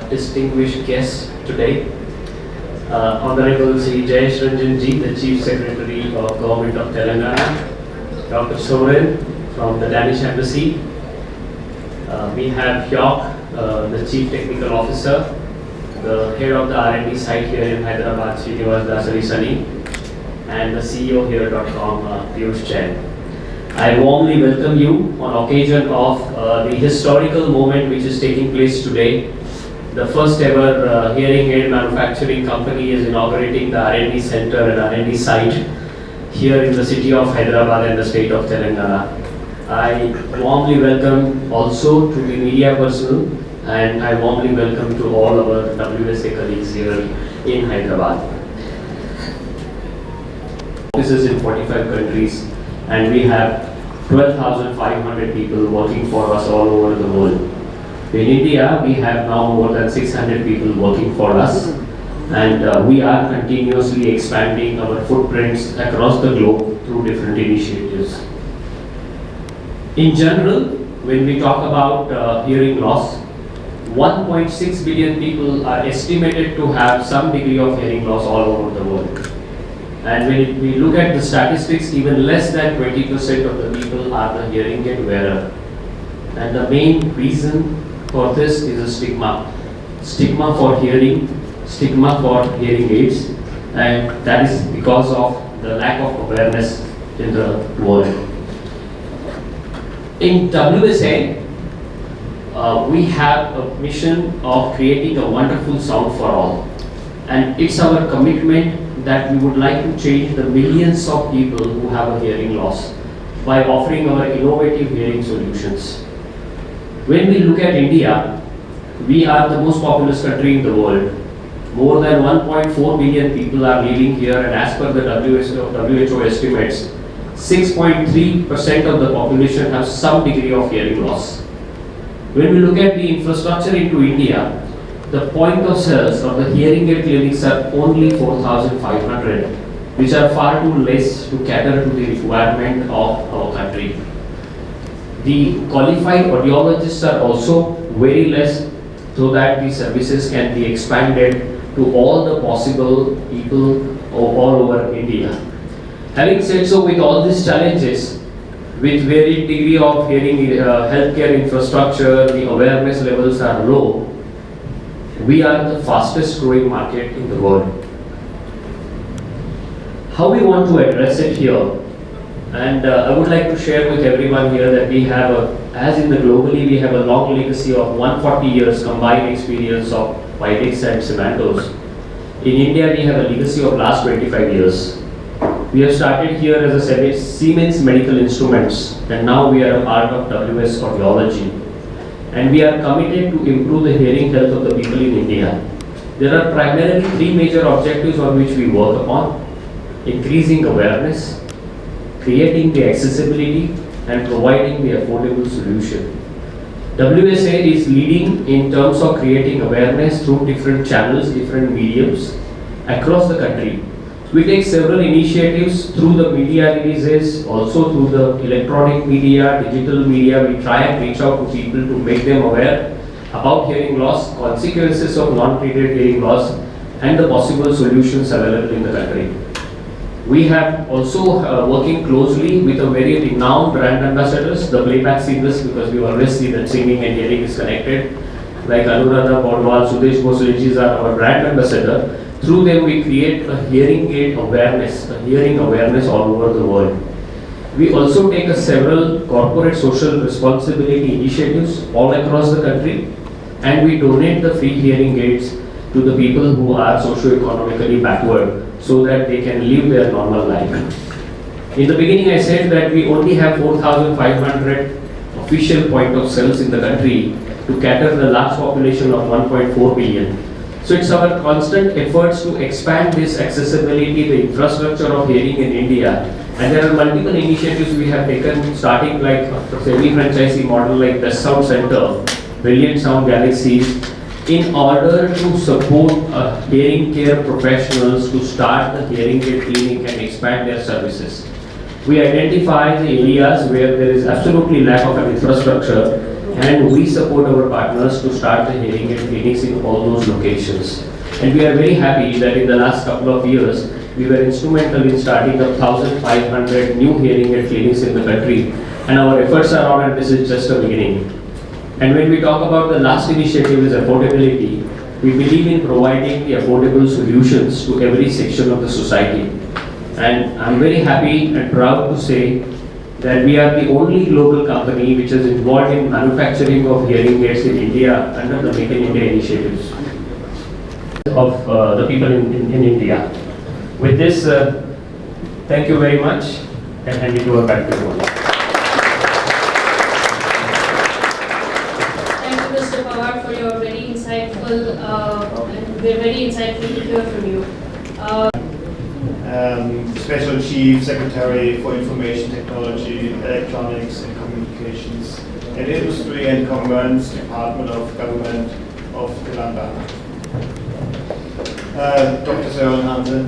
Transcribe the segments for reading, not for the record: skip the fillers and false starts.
distinguished guests today. Honorable Sri Jayesh Ranjan ji, the Chief Secretary of Government of Telangana, Dr. Soren from the Danish Embassy. We have Hyok, the Chief Technical Officer, the head of the R&D site here in Hyderabad, Sri Jayesh and the CEO here, Dr. Piyush Jain. I warmly welcome you on occasion of the historical moment which is taking place today. The first ever hearing aid manufacturing company is inaugurating the R&D center and R&D site here in the city of Hyderabad and the state of Telangana. I warmly welcome also to the media personnel, and I warmly welcome to all our WSA colleagues here in Hyderabad. Offices in 45 countries, and we have 12,500 people working for us all over the world. In India, we have now more than 600 people working for us, and we are continuously expanding our footprints across the globe through different initiatives. In general, when we talk about hearing loss, 1.6 billion people are estimated to have some degree of hearing loss all over the world. And when we look at the statistics, even less than 20% of the people are the hearing aid wearer. And the main reason for this is a stigma. Stigma for hearing, stigma for hearing aids, and that is because of the lack of awareness in the world. In WSA, we have a mission of creating a wonderful sound for all, and it's our commitment that we would like to change the millions of people who have a hearing loss by offering our innovative hearing solutions. When we look at India, we are the most populous country in the world. More than 1.4 billion people are living here, and as per the WHO estimates, 6.3% of the population have some degree of hearing loss. When we look at the infrastructure into India, the point of sales of the hearing aid clinics are only 4,500, which are far too less to cater to the requirement of our country. The qualified audiologists are also very less, so that the services can be expanded to all the possible people all over India. Having said so, with all these challenges, with varied degree of hearing healthcare infrastructure, the awareness levels are low. We are the fastest growing market in the world. How we want to address it here, and I would like to share with everyone here that we have, as in the globally, we have a long legacy of 140 years combined experience of Vitex and Cementos. In India, we have a legacy of last 25 years. We have started here as a Siemens Medical Instruments, and now we are a part of WS Audiology. And we are committed to improve the hearing health of the people in India. There are primarily three major objectives on which we work upon: increasing awareness, creating the accessibility, and providing the affordable solution. WSA is leading in terms of creating awareness through different channels, different mediums across the country. We take several initiatives through the media releases, also through the electronic media, digital media. We try and reach out to people to make them aware about hearing loss, consequences of non-treated hearing loss, and the possible solutions available in the country. We have also working closely with a very renowned brand ambassadors, the playback singers, because we always see that singing and hearing is connected. Like Anuradha Podwal, Sudesh Bosleji are our brand ambassador. Through them, we create a hearing aid awareness, a hearing awareness all over the world. We also take several corporate social responsibility initiatives all across the country, and we donate the free hearing aids to the people who are socio-economically backward, so that they can live their normal life. In the beginning, I said that we only have 4,500 official point of sales in the country to cater the large population of 1.4 billion. So it's our constant efforts to expand this accessibility, the infrastructure of hearing in India. And there are multiple initiatives we have taken, starting like a semi-franchisee model like Best Sound Center, Brilliant Sound Galaxies, in order to support hearing care professionals to start the hearing aid clinic and expand their services. We identify the areas where there is absolutely lack of an infrastructure, and we support our partners to start the hearing aid clinics in all those locations. And we are very happy that in the last couple of years, we were instrumental in starting up 1,500 new hearing aid clinics in the country, and our efforts are on, and this is just a beginning. And when we talk about the last initiative is affordability, we believe in providing the affordable solutions to every section of the society. And I'm very happy and proud to say that we are the only global company which is involved in manufacturing of hearing aids in India under the Make in India initiatives of the people in India. With this, thank you very much, and hand it over back to you. For your very insightful and very insightful to hear from you. Special Chief Secretary for Information Technology, Electronics and Communications and Industry and Commerce, Department of Government of Telangana. Dr. Jayesh Ranjan,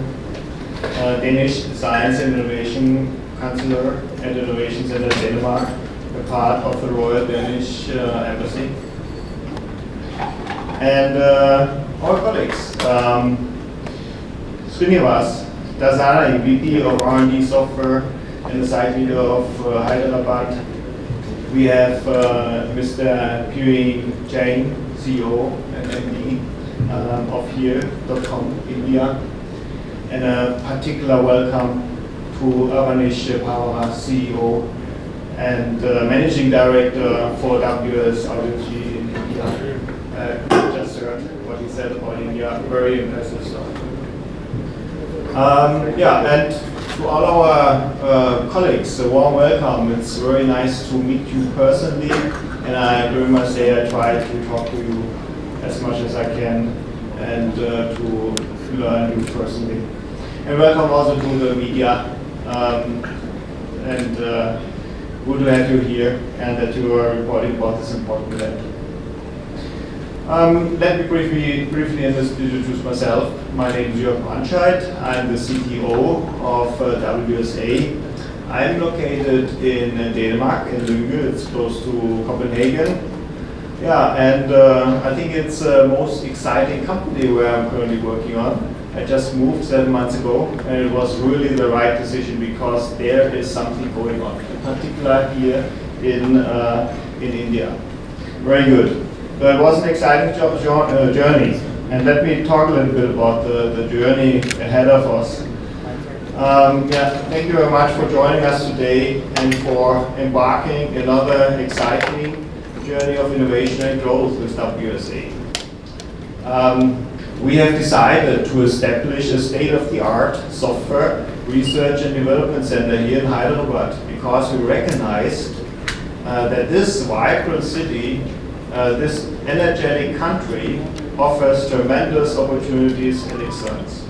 Danish Science and Innovation Counselor at Innovation Center Denmark, a part of the Royal Danish Embassy. And our colleagues, Srinivas Dazara, VP of R&D Software and the site leader of Hyderabad. We have Mr. Puri Jain, CEO and MD of here.com India. and a particular welcome to Avanish Pavara, CEO and Managing Director for WS Audiology in India. Just heard what he said about India, very impressive stuff. And to all our colleagues, a warm welcome. It's very nice to meet you personally, and during my stay I try to talk to you as much as I can and to learn you personally. And welcome also to the media, and good to have you here and that you are reporting about this important event. Let me briefly introduce myself. My name is Jörg Brandscheid. I'm the CTO of WSA. I'm located in Denmark, in Lynge. It's close to Copenhagen. Yeah, and I think it's the most exciting company where I'm currently working on. I just moved 7 months ago, and it was really the right decision because there is something going on, in particular here in India. Very good. It was an exciting journey, and let me talk a little bit about the journey ahead of us. Thank you very much for joining us today and for embarking another exciting journey of innovation and growth with WSA. We have decided to establish a state-of-the-art software research and development center here in Hyderabad because we recognized that this vibrant city, this energetic country, offers tremendous opportunities and excellence.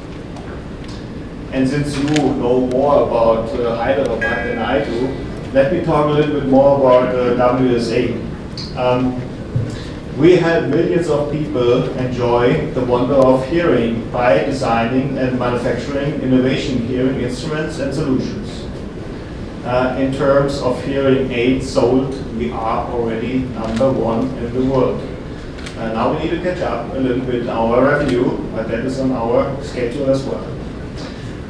And since you know more about Hyderabad than I do, let me talk a little bit more about WSA. We help millions of people enjoy the wonder of hearing by designing and manufacturing innovation hearing instruments and solutions. In terms of hearing aids sold, we are already #1 in the world. Now we need to catch up a little bit in our revenue, but that is on our schedule as well.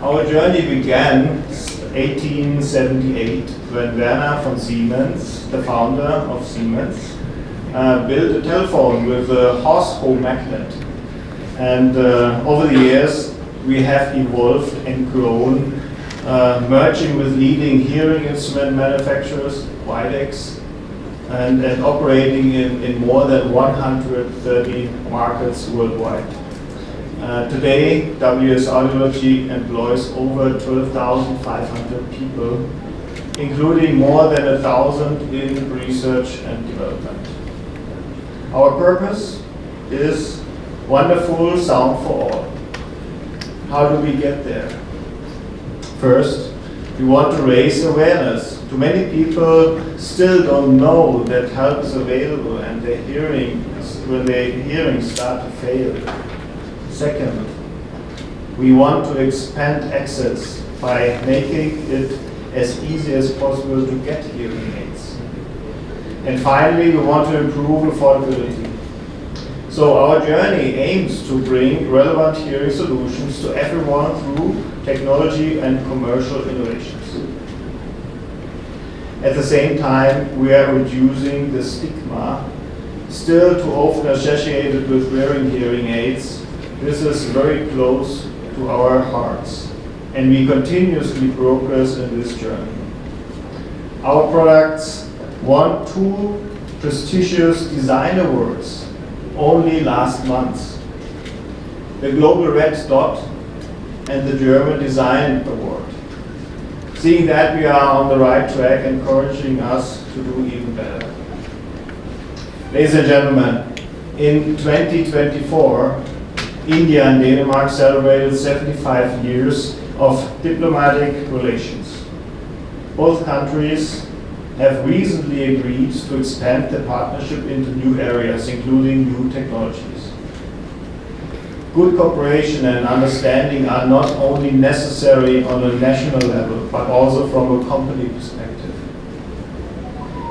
Our journey began 1878 when Werner von Siemens, the founder of Siemens, built a telephone with a horse home magnet. And over the years, we have evolved and grown, merging with leading hearing instrument manufacturers, Widex, and operating in more than 130 markets worldwide. Today, WS Audiology employs over 12,500 people, including more than 1,000 in research and development. Our purpose is wonderful sound for all. How do we get there? First, we want to raise awareness. Too many people still don't know that help is available and when their hearing starts to fail. Second, we want to expand access by making it as easy as possible to get hearing aids. And finally, we want to improve affordability. So our journey aims to bring relevant hearing solutions to everyone through technology and commercial innovations. At the same time, we are reducing the stigma still too often associated with wearing hearing aids. This is very close to our hearts, and we continuously progress in this journey. Our products won 2 prestigious design awards only last month. The Global Red Dot and the German Design Award. Seeing that we are on the right track, encouraging us to do even better. Ladies and gentlemen, in 2024, India and Denmark celebrated 75 years of diplomatic relations. Both countries have recently agreed to expand the partnership into new areas, including new technologies. Good cooperation and understanding are not only necessary on a national level, but also from a company perspective.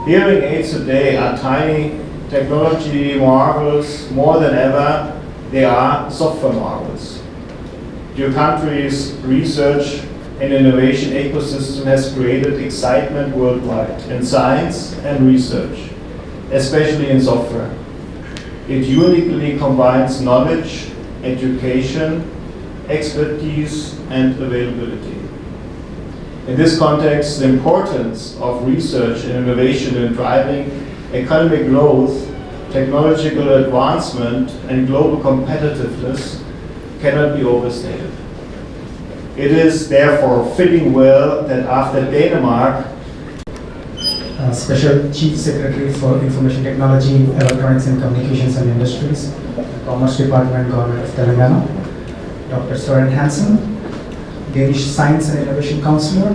Hearing aids today are tiny technology marvels. More than ever, they are software marvels. Your country's research and innovation ecosystem has created excitement worldwide in science and research, especially in software. It uniquely combines knowledge, education, expertise, and availability. In this context, the importance of research and innovation in driving economic growth, technological advancement, and global competitiveness cannot be overstated. It is therefore fitting well that after Denmark, Special Chief Secretary for Information Technology, Electronics and Communications and Industries, Commerce Department, Government of Telangana, Dr. Søren Hansen, Danish Science and Innovation Counselor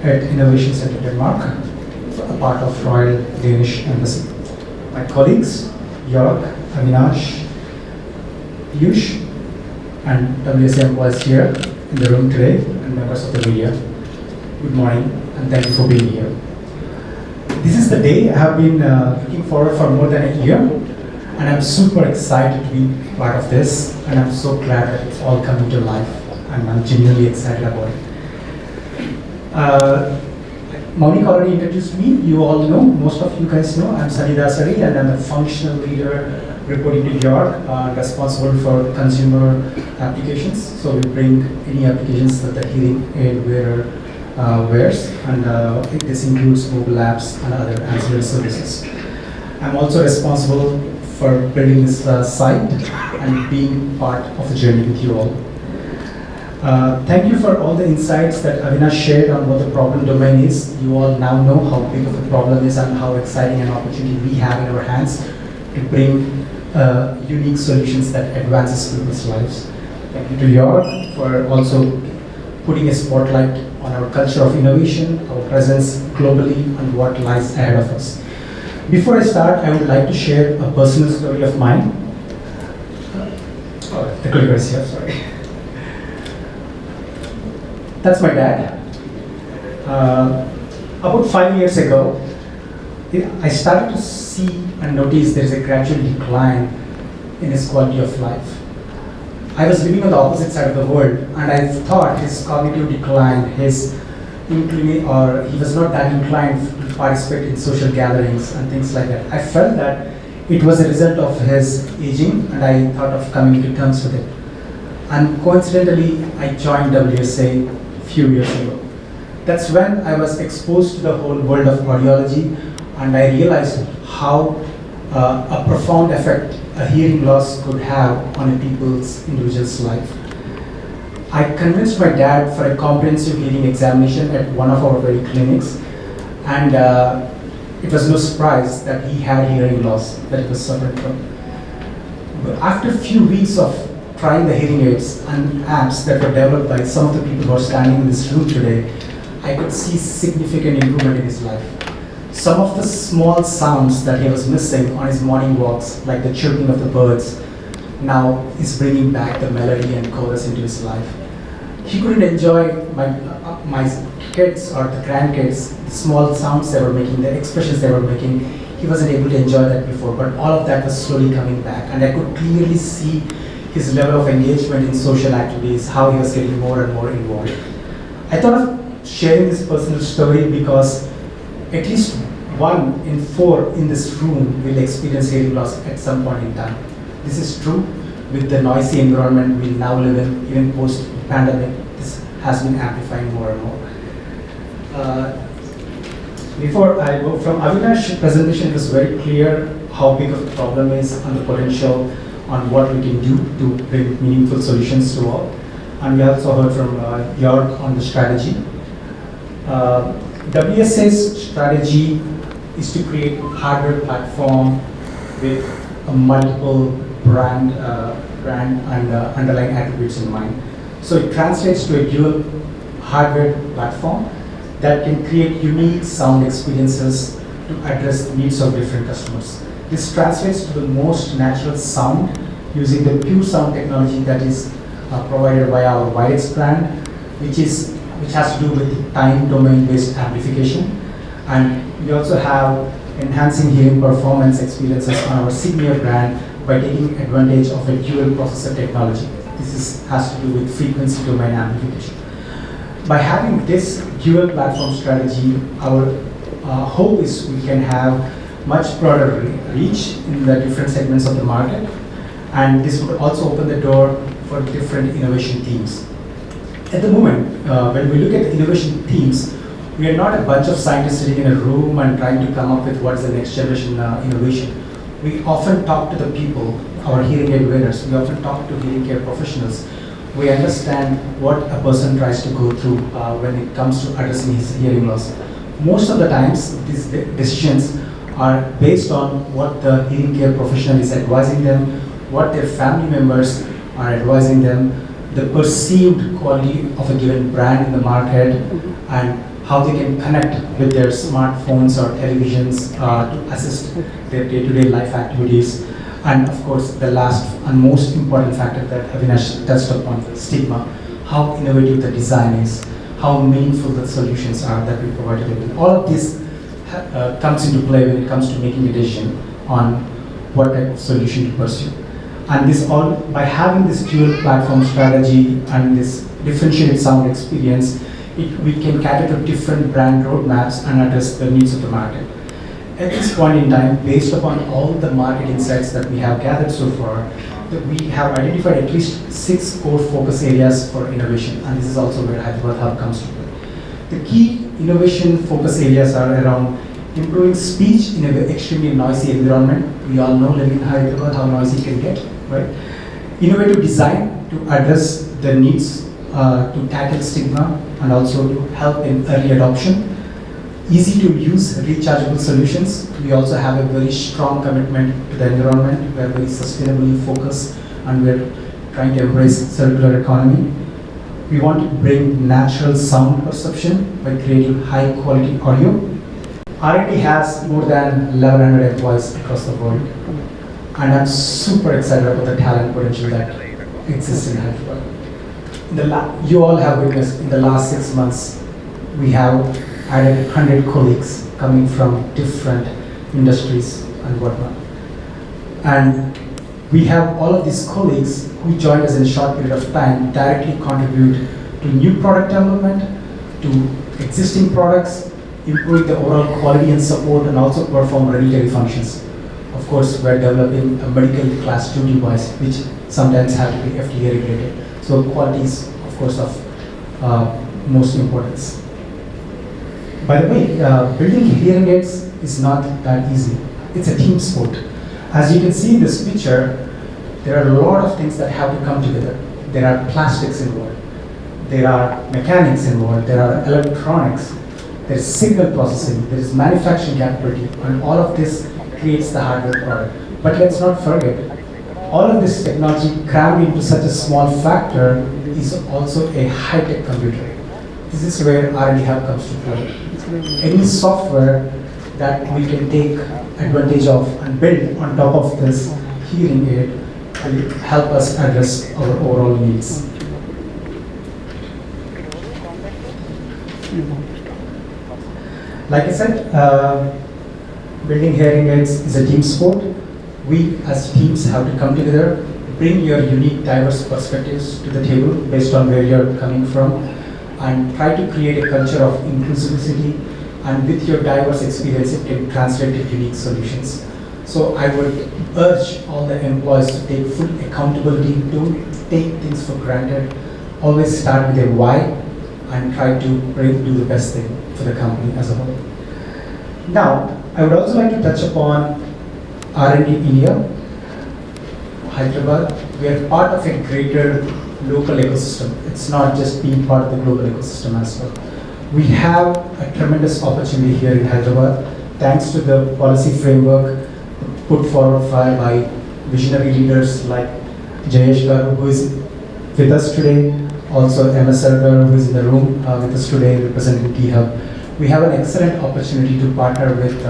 at Innovation Center Denmark, a part of Royal Danish Embassy. My colleagues, Jörg, Avinash, Yush, and WS employees here in the room today, and members of the media. Good morning, and thank you for being here. This is the day I have been looking forward for more than a year, and I'm super excited to be part of this, and I'm so glad that it's all coming to life, and I'm genuinely excited about it. Maulik already introduced me. You all know, most of you guys know, I'm Sari Dasari, and I'm a functional leader reporting to York, responsible for consumer applications. So we bring any applications that the hearing aid wearer wears, and this includes mobile apps and other ancillary services. I'm also responsible for building this site and being part of the journey with you all. Thank you for all the insights that Avinash shared on what the problem domain is. You all now know how big of a problem is and how exciting an opportunity we have in our hands to bring unique solutions that advances people's lives. Thank you to York for also putting a spotlight on our culture of innovation, our presence globally, and what lies ahead of us. Before I start, I would like to share a personal story of mine. The clicker is here, sorry. That's my dad. About 5 years ago, I started to see and notice there is a gradual decline in his quality of life. I was living on the opposite side of the world, and I thought his cognitive decline, his or he was not that inclined to participate in social gatherings and things like that. I felt that it was a result of his aging, and I thought of coming to terms with it. And coincidentally, I joined WSA a few years ago. That's when I was exposed to the whole world of audiology, and I realized how a profound effect a hearing loss could have on a individual's life. I convinced my dad for a comprehensive hearing examination at one of our very clinics, and it was no surprise that he had hearing loss that he was suffering from. But after a few weeks of trying the hearing aids and apps that were developed by some of the people who are standing in this room today, I could see significant improvement in his life. Some of the small sounds that he was missing on his morning walks, like the chirping of the birds, now is bringing back the melody and chorus into his life. He couldn't enjoy my kids or the grandkids, the small sounds they were making, the expressions they were making. He wasn't able to enjoy that before, but all of that was slowly coming back, and I could clearly see his level of engagement in social activities, how he was getting more and more involved. I thought of sharing this personal story because at least 1 in 4 in this room will experience hearing loss at some point in time. This is true with the noisy environment we now live in, even post-pandemic. This has been amplifying more and more. Before I go from Avinash's presentation, it was very clear how big of a problem is and the potential on what we can do to bring meaningful solutions to all. And we also heard from Jörg on the strategy. WSA's strategy is to create a hardware platform with a multiple brand and underlying attributes in mind. So it translates to a dual hardware platform that can create unique sound experiences to address the needs of different customers. This translates to the most natural sound using the pure sound technology that is provided by our WideX brand, which has to do with time domain based amplification. And we also have enhancing hearing performance experiences on our Signia brand by taking advantage of a dual processor technology. This has to do with frequency domain amplification. By having this dual platform strategy, our hope is we can have much broader reach in the different segments of the market, and this would also open the door for different innovation themes. At the moment, when we look at innovation themes, we are not a bunch of scientists sitting in a room and trying to come up with what's the next generation innovation. We often talk to the people, our hearing aid wearers. We often talk to hearing care professionals. We understand what a person tries to go through when it comes to addressing his hearing loss. Most of the times, these decisions are based on what the hearing care professional is advising them, what their family members are advising them, the perceived quality of a given brand in the market, and how they can connect with their smartphones or televisions to assist their day-to-day life activities. And of course, the last and most important factor that Avinash touched upon, stigma, how innovative the design is, how meaningful the solutions are that we provide to them. All of this comes into play when it comes to making a decision on what type of solution to pursue. And this all, by having this dual platform strategy and this differentiated sound experience, we can cater to different brand roadmaps and address the needs of the market. At this point in time, based upon all the market insights that we have gathered so far, we have identified at least 6 core focus areas for innovation, and this is also where Hyderabad Hub comes to play. The key innovation focus areas are around improving speech in an extremely noisy environment. We all know living in Hyderabad how noisy it can get, right? Innovative design to address the needs to tackle stigma and also to help in early adoption. Easy to use rechargeable solutions. We also have a very strong commitment to the environment. We are very sustainably focused and we are trying to embrace circular economy. We want to bring natural sound perception by creating high quality audio. R&D has more than 1,100 employees across the world, and I'm super excited about the talent potential that exists in Hyderabad. You all have witnessed in the last 6 months, we have added 100 colleagues coming from different industries and whatnot. And we have all of these colleagues who joined us in a short period of time directly contribute to new product development, to existing products, improving the overall quality and support, and also perform regulatory functions. Of course, we're developing a medical class 2 device, which sometimes have to be FDA regulated. So quality is, of course, of most importance. By the way, building hearing aids is not that easy. It's a team sport. As you can see in this picture, there are a lot of things that have to come together. There are plastics involved. There are mechanics involved. There are electronics. There is signal processing. There is manufacturing capability. And all of this creates the hardware product. But let's not forget, all of this technology crammed into such a small factor is also a high-tech computer. This is where R&D Hub comes to play. Any software that we can take advantage of and build on top of this hearing aid will help us address our overall needs. Like I said, building hearing aids is a team sport. We as teams have to come together, bring your unique, diverse perspectives to the table based on where you're coming from, and try to create a culture of inclusivity, and with your diverse experience, it can translate to unique solutions. So I would urge all the employees to take full accountability, don't take things for granted, always start with a why, and try to do the best thing for the company as a whole. Now, I would also like to touch upon R&D India, Hyderabad. We are part of a greater local ecosystem. It's not just being part of the global ecosystem as well. We have a tremendous opportunity here in Hyderabad, thanks to the policy framework put forward by visionary leaders like Jayesh Garu, who is with us today, also MS Sarkar, who is in the room with us today representing T-Hub. We have an excellent opportunity to partner with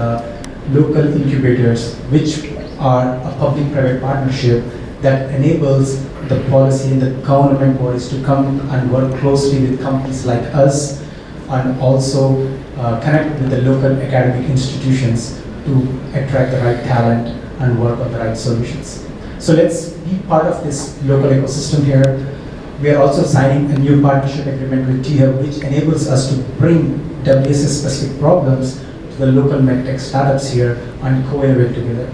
local incubators, which are a public-private partnership that enables the policy and the government bodies to come and work closely with companies like us, and also connect with the local academic institutions to attract the right talent and work on the right solutions. So let's be part of this local ecosystem here. We are also signing a new partnership agreement with T-Hub, which enables us to bring WS specific problems to the local medtech startups here and co-innovate together.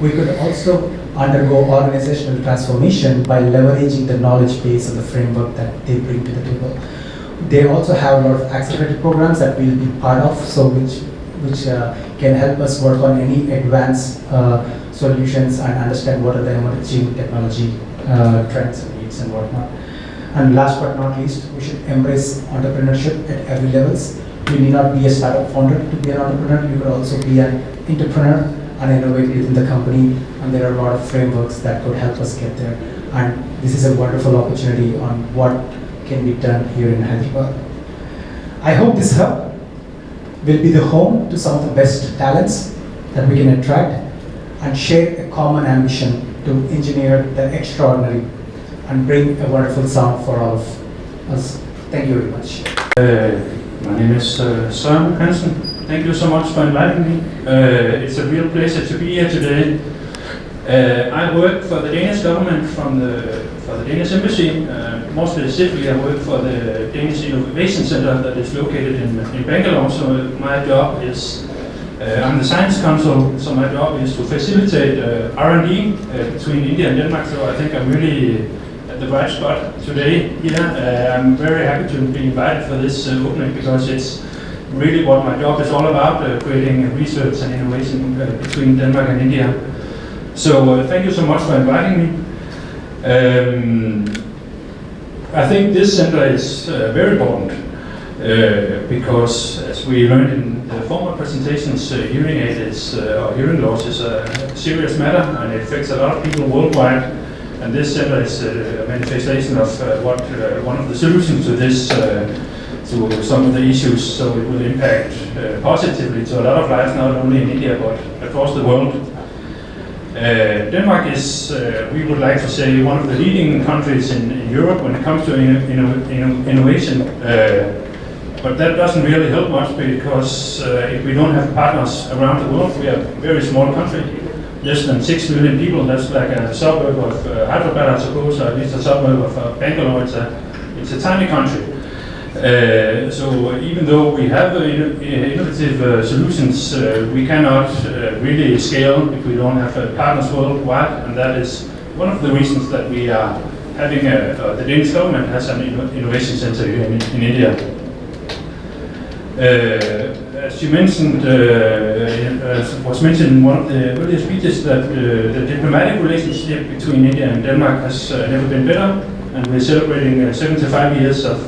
we could also undergo organizational transformation by leveraging the knowledge base and the framework that they bring to the table. They also have a lot of accelerated programs that we'll be part of, so which can help us work on any advanced solutions and understand what are the emerging technology trends and needs and whatnot. And last but not least, we should embrace entrepreneurship at every levels. You need not be a startup founder to be an entrepreneur. You could also be an entrepreneur and innovate within the company. And there are a lot of frameworks that could help us get there. And this is a wonderful opportunity on what can be done here in Hyderabad. I hope this hub will be the home to some of the best talents that we can attract and share a common ambition to engineer the extraordinary and bring a wonderful sound for all of us. Thank you very much. My name is Søren Hansen. Thank you so much for inviting me. It's a real pleasure to be here today. I work for the Danish government for the Danish embassy. More specifically, I work for the Danish Innovation Center that is located in Bangalore. So my job is, I'm the science consul, so my job is to facilitate R&D between India and Denmark. So I think I'm really at the right spot today here. I'm very happy to be invited for this opening because it's really what my job is all about, creating research and innovation between Denmark and India. So thank you so much for inviting me. I think this center is very important because, as we learned in the former presentations, hearing aid or hearing loss is a serious matter and it affects a lot of people worldwide. And this center is a manifestation of one of the solutions to this, to some of the issues. So it will impact positively to a lot of lives, not only in India but across the world. Denmark is, we would like to say, one of the leading countries in Europe when it comes to innovation. But that doesn't really help much because if we don't have partners around the world, we are a very small country, less than 6 million people. That's like a suburb of Hyderabad, I suppose, or at least a suburb of Bangalore. It's a tiny country. So even though we have innovative solutions, we cannot really scale if we don't have partners worldwide, and that is one of the reasons that we are having the Danish government has an innovation center here in India. As you mentioned, was mentioned in one of the earlier speeches, that the diplomatic relationship between India and Denmark has never been better, and we're celebrating 75 years of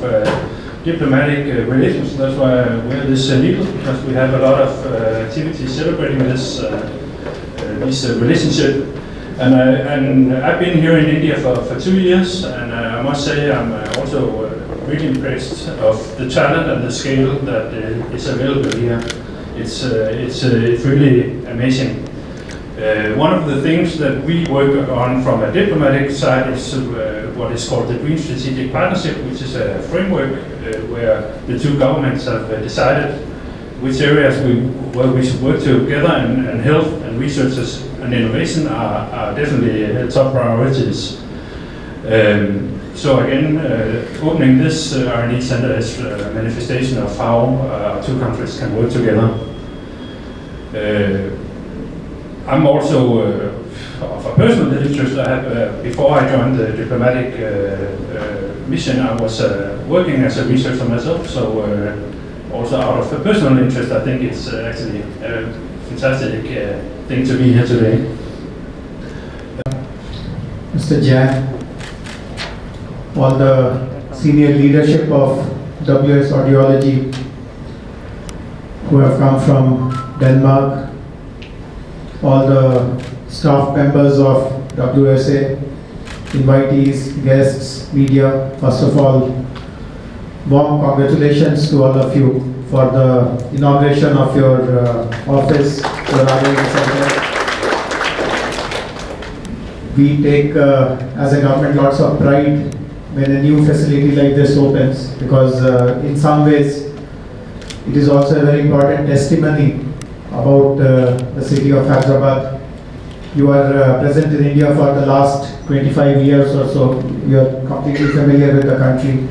diplomatic relations. That's why I wear this needle, because we have a lot of activities celebrating this relationship. And I've been here in India for 2 years, and I must say I'm also really impressed of the talent and the scale that is available here. It's really amazing. One of the things that we work on from a diplomatic side is what is called the Green Strategic Partnership, which is a framework where the two governments have decided which areas where we should work together, and health and research and innovation are definitely top priorities. So again, opening this R&D center is a manifestation of how our two countries can work together. I'm also of a personal interest. I have before I joined the diplomatic mission, I was working as a researcher myself. So also out of a personal interest, I think it's actually a fantastic thing to be here today. Mr. Jan, all the senior leadership of WS Audiology who have come from Denmark, all the staff members of WSA, invitees, guests, media, first of all, warm congratulations to all of you for the inauguration of your office, your R&D center. We take, as a government, lots of pride when a new facility like this opens, because in some ways it is also a very important testimony about the city of Hyderabad. You are present in India for the last 25 years or so. You are completely familiar with the country.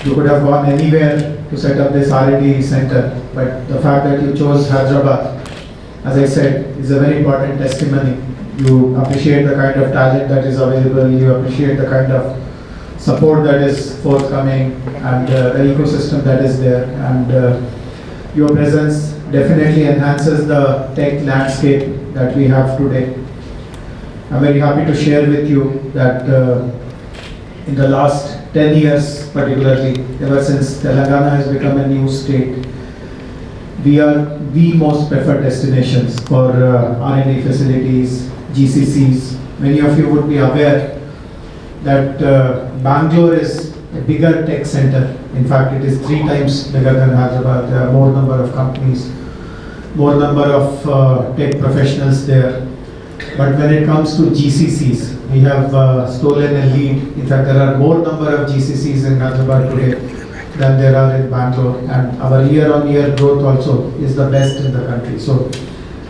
You could have gone anywhere to set up this R&D center, but the fact that you chose Hyderabad as I said, is a very important testimony. You appreciate the kind of talent that is available, you appreciate the kind of support that is forthcoming, and the ecosystem that is there, and your presence definitely enhances the tech landscape that we have today. I'm very happy to share with you that in the last 10 years particularly, ever since Telangana has become a new state, we are the most preferred destinations for R&D facilities, GCCs. Many of you would be aware that Bangalore is a bigger tech center. In fact, it is 3 times bigger than Hyderabad. There are more number of companies, more number of tech professionals there. But when it comes to GCCs, we have stolen a lead. In fact, there are more number of GCCs in Hyderabad today than there are in Bangalore, and our year-on-year growth also is the best in the country. So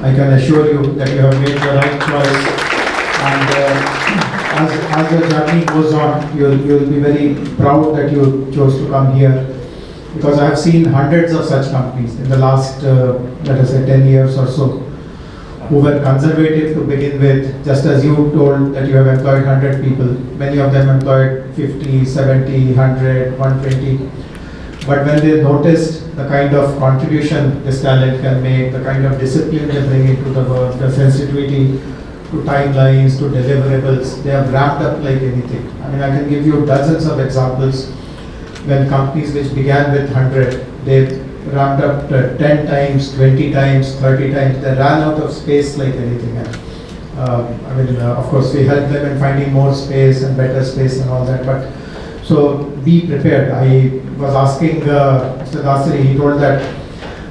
I can assure you that you have made the right choice, and as the journey goes on, you'll be very proud that you chose to come here, because I have seen hundreds of such companies in the last, let us say, 10 years or so, who were conservative to begin with. Just as you told that you have employed 100 people, many of them employed 50, 70, 100, 120. But when they noticed the kind of contribution this talent can make, the kind of discipline they bring into the work, the sensitivity to timelines, to deliverables, they have ramped up like anything. I mean, I can give you dozens of examples when companies which began with 100, they ramped up to 10 times, 20 times, 30 times. They ran out of space like anything. Of course, we helped them in finding more space and better space and all that. But so be prepared. I was asking Mr. Dasari, he told that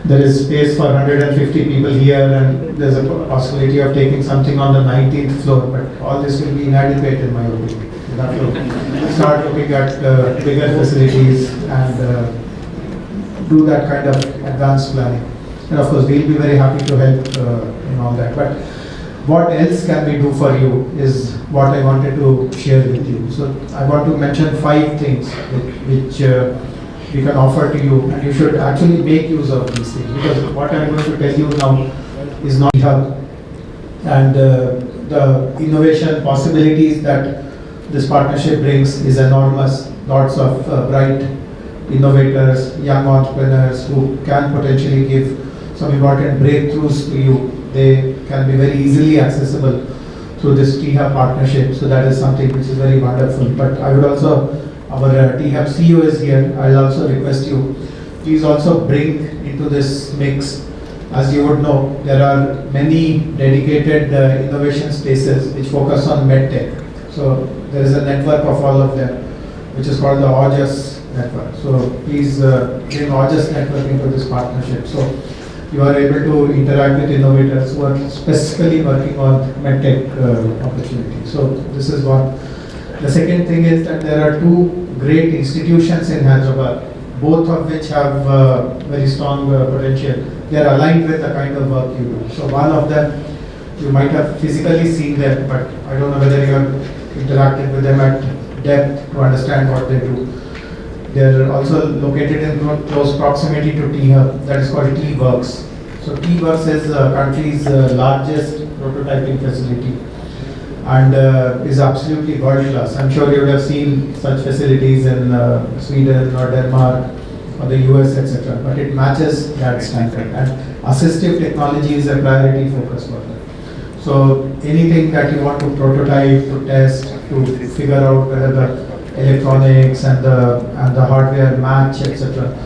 there is space for 150 people here, and there's a possibility of taking something on the 19th floor. But all this will be inadequate in my opinion. You have to start looking at bigger facilities and do that kind of advanced planning. And of course, we'll be very happy to help in all that. But what else can we do for you is what I wanted to share with you. So I want to mention 5 things which we can offer to you, and you should actually make use of these things, because what I'm going to tell you now is not hub, and the innovation possibilities that this partnership brings is enormous. Lots of bright innovators, young entrepreneurs who can potentially give some important breakthroughs to you. They can be very easily accessible through this T-Hub partnership. So that is something which is very wonderful. But I would also, our T-Hub CEO is here. I'll also request you, please also bring into this mix. As you would know, there are many dedicated innovation spaces which focus on medtech. So there is a network of all of them, which is called the WS network. So please bring WS network into this partnership. So you are able to interact with innovators who are specifically working on medtech opportunities. So this is one. The second thing is that there are 2 great institutions in Hyderabad, both of which have very strong potential. They are aligned with the kind of work you do. So one of them, you might have physically seen them, but I don't know whether you have interacted with them at depth to understand what they do. They are also located in close proximity to T-Hub, that is called T-Works. So T-Works is the country's largest prototyping facility, and is absolutely world class. I'm sure you would have seen such facilities in Sweden or Denmark or the US, etc. But it matches that standard, and assistive technology is a priority focus for them. So anything that you want to prototype, to test, to figure out whether the electronics and the hardware match, etc.,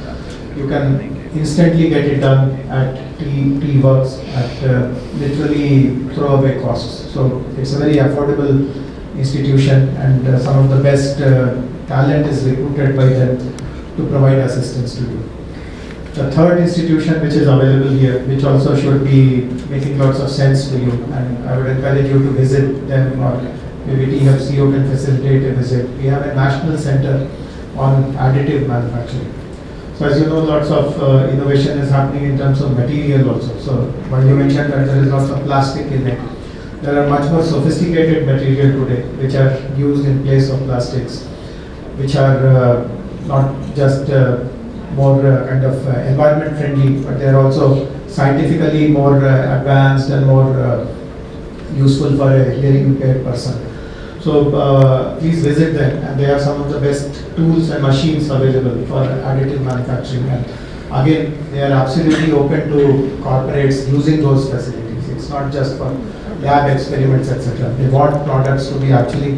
you can instantly get it done at T-Works at literally throwaway costs. So it's a very affordable institution, and some of the best talent is recruited by them to provide assistance to you. The third institution which is available here, which also should be making lots of sense to you, and I would encourage you to visit them, or maybe T-Hub CEO can facilitate a visit. We have a national center on additive manufacturing. So as you know, lots of innovation is happening in terms of material also. So when you mentioned that there is lots of plastic in it, there are much more sophisticated material today which are used in place of plastics, which are not just more kind of environment friendly, but they are also scientifically more advanced and more useful for a hearing impaired person. So please visit them, and they have some of the best tools and machines available for additive manufacturing. And again, they are absolutely open to corporates using those facilities. It's not just for lab experiments, etc. They want products to be actually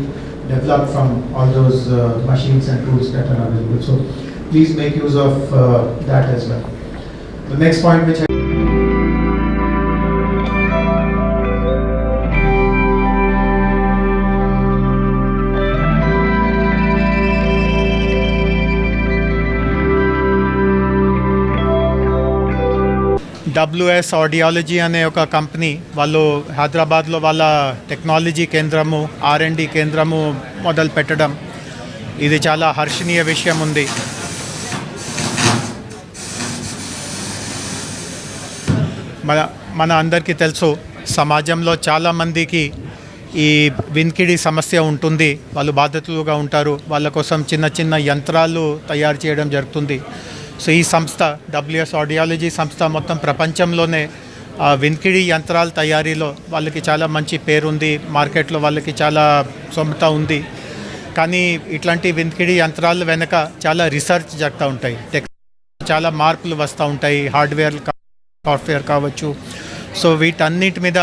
developed from all those machines and tools that are available. So please make use of that as well. The next point which WS Audiology అనే ఒక company వాళ్ళు హైదరాబాద్లో వాళ్ళ technology కేంద్రము R&D కేంద్రము మొదలు పెట్టడం ఇది చాలా హర్షణీయ విషయం ఉంది. మన అందరికీ తెలుసు సమాజంలో చాలామందికి ఈ వినికిడి సమస్య ఉంటుంది, వాళ్ళు బాధితులుగా ఉంటారు, వాళ్ళ కోసం చిన్న చిన్న యంత్రాలు తయారు చేయడం జరుగుతుంది. సో ఈ సంస్థ WS ఆడియాలజీ సంస్థ మొత్తం ప్రపంచంలోనే వినికిడి యంత్రాల తయారీలో వాళ్ళకి చాలా మంచి పేరుంది, మార్కెట్లో వాళ్ళకి చాలా సొంత ఉంది. కానీ ఇట్లాంటి వినికిడి యంత్రాల వెనక చాలా రీసెర్చ్ జరుగుతూ ఉంటాయి, చాలా మార్పులు వస్తూ ఉంటాయి, హార్డ్వేర్ సాఫ్ట్వేర్ కావచ్చు. సో వీటన్నిటి మీద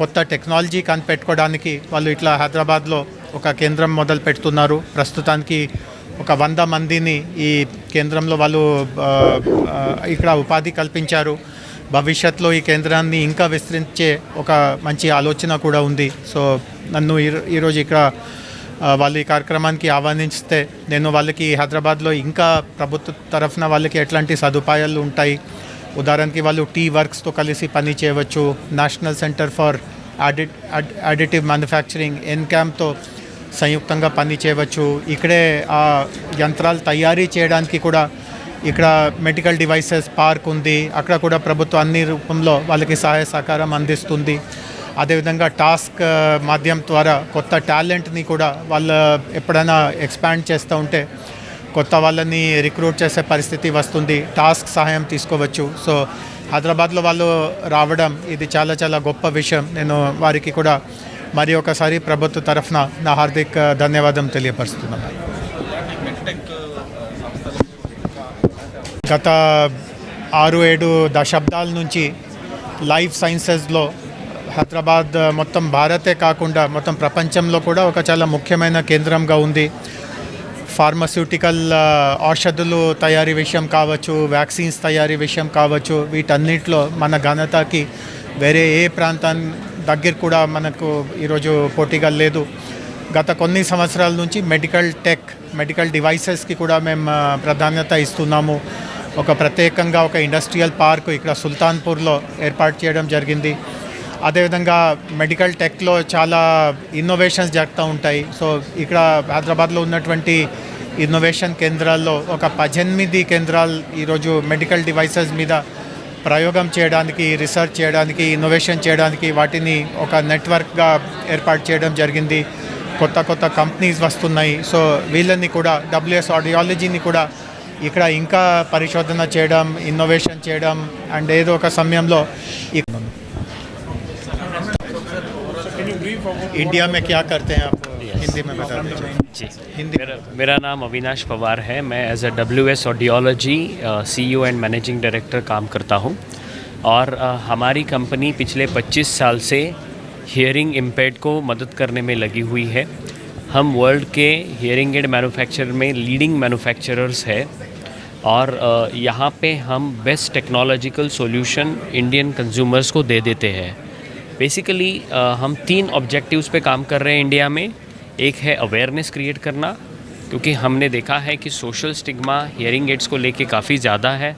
కొత్త టెక్నాలజీ కనిపెట్టుకోవడానికి వాళ్ళు ఇట్లా హైదరాబాద్లో ఒక కేంద్రం మొదలు పెడుతున్నారు. ప్రస్తుతానికి ఒక 100 మందిని ఈ కేంద్రంలో వాళ్ళు ఇక్కడ ఉపాధి కల్పించారు. భవిష్యత్తులో ఈ కేంద్రాన్ని ఇంకా విస్తరించే ఒక మంచి ఆలోచన కూడా ఉంది. సో నన్ను ఈరోజు ఇక్కడ వాళ్ళు ఈ కార్యక్రమానికి ఆహ్వానిస్తే నేను వాళ్ళకి హైదరాబాద్లో ఇంకా ప్రభుత్వ తరఫున వాళ్ళకి ఎట్లాంటి సదుపాయాలు ఉంటాయి, ఉదాహరణకి వాళ్ళు వర్క్స్తో కలిసి పని చేయవచ్చు, national centre for additive manufacturing ఎన్కామ్తో సంయుక్తంగా పని చేయవచ్చు. ఇక్కడే ఆ యంత్రాలు తయారీ చేయడానికి కూడా ఇక్కడ మెడికల్ డివైసెస్ పార్క్ ఉంది, అక్కడ కూడా ప్రభుత్వం అన్ని రూపంలో వాళ్ళకి సహాయ సహకారం అందిస్తుంది. అదేవిధంగా టాస్క్ మాధ్యమం ద్వారా కొత్త టాలెంట్ని కూడా వాళ్ళు ఎప్పుడైనా ఎక్స్పాండ్ చేస్తూ ఉంటే కొత్త వాళ్ళని రిక్రూట్ చేసే పరిస్థితి వస్తుంది, టాస్క్ సహాయం తీసుకోవచ్చు. సో హైదరాబాద్లో వాళ్ళు రావడం ఇది చాలా చాలా గొప్ప విషయం. నేను వారికి కూడా మరి ఒకసారి ప్రభుత్వ తరఫున నా హార్దిక ధన్యవాదం తెలియపరుస్తున్నాను. గత 6-7 దశాబ్దాల నుంచి లైఫ్ సైన్సెస్లో హైదరాబాద్ మొత్తం భారతే కాకుండా మొత్తం ప్రపంచంలో కూడా ఒక చాలా ముఖ్యమైన కేంద్రంగా ఉంది. ఫార్మస్యూటికల్ ఔషధులు తయారీ విషయం కావచ్చు, వ్యాక్సిన్స్ తయారీ విషయం కావచ్చు, వీటన్నిటిలో మన ఘనతకి వేరే ఏ ప్రాంతాన్ని దగ్గర కూడా మనకు ఈరోజు పోటీగా లేదు. గత కొన్ని సంవత్సరాల నుంచి మెడికల్ డివైసెస్కి కూడా మేము ప్రాధాన్యత ఇస్తున్నాము. ఒక ప్రత్యేకంగా ఒక ఇండస్ట్రియల్ పార్క్ ఇక్కడ సుల్తాన్పూర్లో ఏర్పాటు చేయడం జరిగింది. అదేవిధంగా మెడికల్ టెక్లో చాలా ఇన్నోవేషన్స్ జరుగుతూ ఉంటాయి. సో ఇక్కడ హైదరాబాద్లో ఉన్నటువంటి ఇన్నోవేషన్ కేంద్రాల్లో ఒక 18 కేంద్రాలు ఈరోజు మెడికల్ డివైసెస్ మీద ప్రయోగం చేయడానికి, రీసెర్చ్ చేయడానికి, ఇన్నోవేషన్ చేయడానికి వాటిని ఒక నెట్వర్క్గా ఏర్పాటు చేయడం జరిగింది. కొత్త కంపెనీస్ వస్తున్నాయి. సో వీళ్ళని కూడా WS ఆడియాలజీని కూడా ఇక్కడ ఇంకా పరిశోధన చేయడం, ఇన్నోవేషన్ చేయడం అండ్ ఏదో ఒక సమయంలో इंडिया में क्या करते हैं आप? हिंदी में बता दीजिए. जी, मेरा नाम अविनाश पवार है. मैं as a WS audiology CEO and managing director काम करता हूँ. और हमारी कंपनी पिछले 25 साल से हियरिंग इम्पेयर्ड को मदद करने में लगी हुई है. हम वर्ल्ड के हियरिंग एड मैन्युफैक्चरर में लीडिंग मैन्युफैक्चरर्स है और यहाँ पे हम best technological solution Indian consumers को दे देते हैं. बेसिकली हम 3 ऑब्जेक्टिव्स पे काम कर रहे हैं इंडिया में. एक है अवेयरनेस क्रिएट करना, क्योंकि हमने देखा है कि सोशल स्टिग्मा हियरिंग एड्स को लेके काफ़ी ज़्यादा है.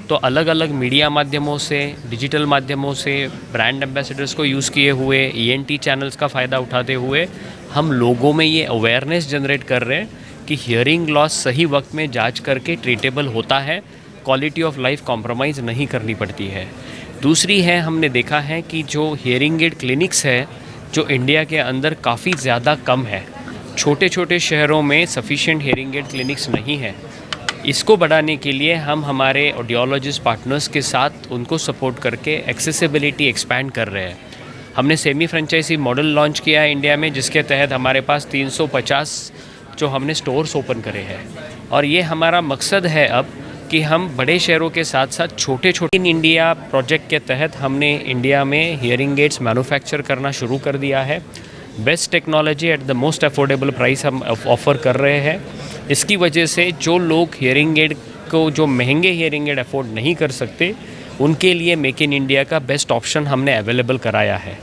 तो अलग अलग मीडिया माध्यमों से, डिजिटल माध्यमों से, ब्रांड एम्बेसडर्स को यूज़ किए हुए, ENT चैनल्स का फ़ायदा उठाते हुए हम लोगों में ये अवेयरनेस जनरेट कर रहे हैं कि हियरिंग लॉस सही वक्त में जांच करके ट्रीटेबल होता है, क्वालिटी ऑफ लाइफ कॉम्प्रोमाइज़ नहीं करनी पड़ती है. दूसरी है, हमने देखा है कि जो हियरिंग एड क्लिनिक्स है जो इंडिया के अंदर काफ़ी ज़्यादा कम है. छोटे छोटे शहरों में सफिशिएंट हियरिंग एड क्लिनिक्स नहीं है. इसको बढ़ाने के लिए हम हमारे ऑडियोलॉजिस्ट पार्टनर्स के साथ उनको सपोर्ट करके एक्सेसिबिलिटी एक्सपैंड कर रहे हैं। हमने सेमी फ्रेंचाइजी मॉडल लॉन्च किया है इंडिया में, जिसके तहत हमारे पास 350 जो हमने स्टोर्स ओपन करे हैं। और ये हमारा मकसद है अब कि हम बड़े शहरों के साथ साथ छोटे छोटे इन इंडिया प्रोजेक्ट के तहत हमने इंडिया में हियरिंग एड्स मैन्युफैक्चर करना शुरू कर दिया है। Best technology at the most affordable price हम ऑफ़र कर रहे हैं। इसकी वजह से जो लोग हियरिंग एड को, जो महंगे हियरिंग एड अफोर्ड नहीं कर सकते, उनके लिए मेक इन इंडिया का बेस्ट ऑप्शन हमने अवेलेबल कराया है।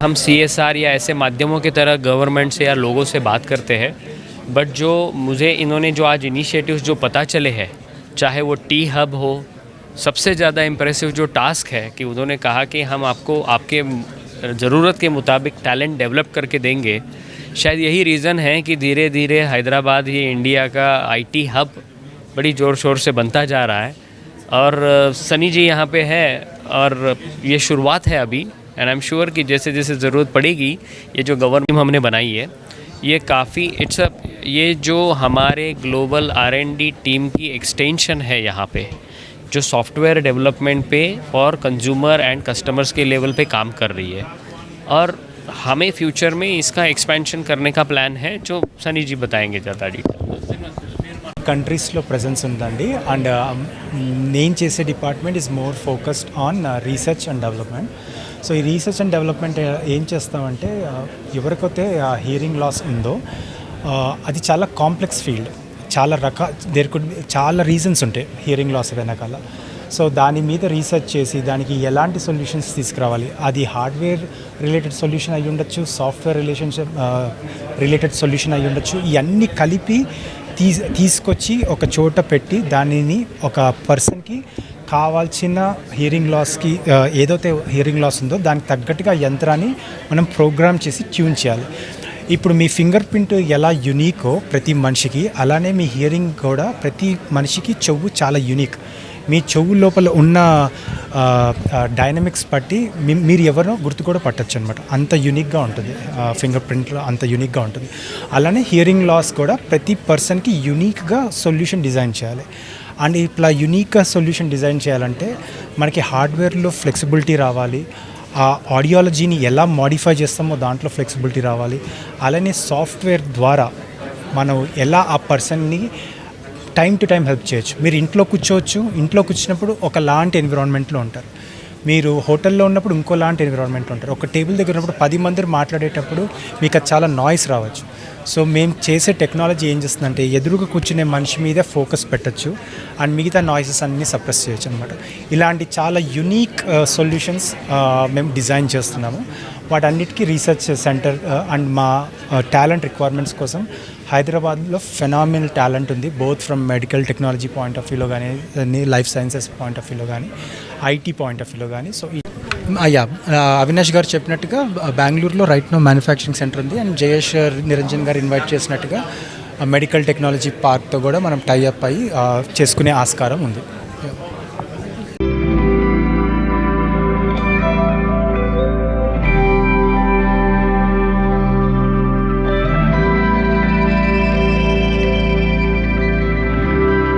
हम CSR या ऐसे माध्यमों की तरह गवर्नमेंट से या लोगों से बात करते हैं, बट जो मुझे इन्होंने जो आज इनिशिएटिव्स जो पता चले हैं, चाहे वो टी हब हो, सबसे ज़्यादा इम्प्रेसिव जो टास्क है कि उन्होंने कहा कि हम आपको आपके ज़रूरत के मुताबिक टैलेंट डेवलप करके देंगे। शायद यही रीज़न है कि धीरे धीरे हैदराबाद ये इंडिया का IT हब बड़ी ज़ोर शोर से बनता जा रहा है। और सनी जी यहाँ पे है और ये शुरुआत है अभी, एंड आई एम श्योर कि जैसे जैसे ज़रूरत पड़ेगी, ये जो गवर्नमेंट हमने बनाई है ये काफ़ी ये जो हमारे ग्लोबल R&D टीम की एक्सटेंशन है यहाँ पे, जो सॉफ्टवेयर डेवलपमेंट पे और कंज्यूमर एंड कस्टमर्स के लेवल पे काम कर रही है। और हमें फ्यूचर में इसका एक्सपेंशन करने का प्लान है, जो सनी जी बताएंगे ज़्यादा डिटेल। కంట్రీస్లో ప్రెజెన్స్ ఉందండి. అండ్ నేను చేసే department is more focused on research and development. So ఈ రీసెర్చ్ అండ్ డెవలప్మెంట్ ఏం చేస్తామంటే, ఎవరికైతే హియరింగ్ లాస్ ఉందో అది చాలా కాంప్లెక్స్ ఫీల్డ్, చాలా రీజన్స్ ఉంటాయి హియరింగ్ లాస్ వెనకాల. సో దాని మీద రీసెర్చ్ చేసి దానికి ఎలాంటి సొల్యూషన్స్ తీసుకురావాలి, అది హార్డ్వేర్ రిలేటెడ్ సొల్యూషన్ అయ్యి ఉండొచ్చు, సాఫ్ట్వేర్ రిలేటెడ్ సొల్యూషన్ అయ్యి ఉండొచ్చు. ఇవన్నీ కలిపి తీసుకొచ్చి ఒక చోట పెట్టి దానిని ఒక పర్సన్కి కావాల్సిన హియరింగ్ లాస్కి ఏదైతే హియరింగ్ లాస్ ఉందో దానికి తగ్గట్టుగా యంత్రాన్ని మనం ప్రోగ్రామ్ చేసి ట్యూన్ చేయాలి. ఇప్పుడు మీ ఫింగర్ ప్రింట్ ఎలా యునీకో ప్రతి మనిషికి, అలానే మీ హియరింగ్ కూడా ప్రతి మనిషికి చెవు చాలా యునీక్. మీ చెవు లోపల ఉన్న డైనమిక్స్ బట్టి మీరు ఎవరినో గుర్తు కూడా పట్టచ్చు అనమాట. అంత యూనిక్గా ఉంటుంది ఫింగర్ ప్రింట్లో, అంత యూనిక్గా ఉంటుంది. అలానే హియరింగ్ లాస్ కూడా ప్రతి పర్సన్కి యూనిక్గా సొల్యూషన్ డిజైన్ చేయాలి. అండ్ ఇట్లా యూనిక్గా సొల్యూషన్ డిజైన్ చేయాలంటే మనకి హార్డ్వేర్లో ఫ్లెక్సిబిలిటీ రావాలి, ఆ ఆడియాలజీని ఎలా మాడిఫై చేస్తామో దాంట్లో ఫ్లెక్సిబిలిటీ రావాలి. అలానే సాఫ్ట్వేర్ ద్వారా మనం ఎలా ఆ పర్సన్ని టైం టు టైం హెల్ప్ చేయొచ్చు. మీరు ఇంట్లో కూర్చోవచ్చు, ఇంట్లో కూర్చున్నప్పుడు ఒకలాంటి ఎన్విరాన్మెంట్లో ఉంటారు, మీరు హోటల్లో ఉన్నప్పుడు ఇంకోలాంటి ఎన్విరాన్మెంట్లో ఉంటారు, ఒక టేబుల్ దగ్గర ఉన్నప్పుడు 10 మంది మాట్లాడేటప్పుడు మీకు అది చాలా నాయిస్ రావచ్చు. సో మేము చేసే టెక్నాలజీ ఏం చేస్తుందంటే, ఎదురుగా కూర్చునే మనిషి మీద ఫోకస్ పెట్టచ్చు అండ్ మిగతా నాయిసెస్ అన్నీ సప్రెస్ చేయొచ్చు అనమాట. ఇలాంటి చాలా యునీక్ సొల్యూషన్స్ మేము డిజైన్ చేస్తున్నాము. వాటన్నిటికీ రీసెర్చ్ సెంటర్ అండ్ మా టాలెంట్ రిక్వైర్మెంట్స్ కోసం హైదరాబాద్లో ఫెనామినల్ టాలెంట్ ఉంది, both from medical technology point of వ్యూలో కానీ, లైఫ్ సైన్సెస్ పాయింట్ ఆఫ్ వ్యూలో కానీ, IT పాయింట్ ఆఫ్ వ్యూలో కానీ. సో అవినాష్ గారు చెప్పినట్టుగా బెంగళూరులో రైట్ నో మ్యానుఫ్యాక్చరింగ్ సెంటర్ ఉంది. అండ్ జయేష్ నిరంజన్ గారు ఇన్వైట్ చేసినట్టుగా మెడికల్ టెక్నాలజీ పార్క్తో కూడా మనం టైఅప్ అయ్యి చేసుకునే ఆస్కారం ఉంది.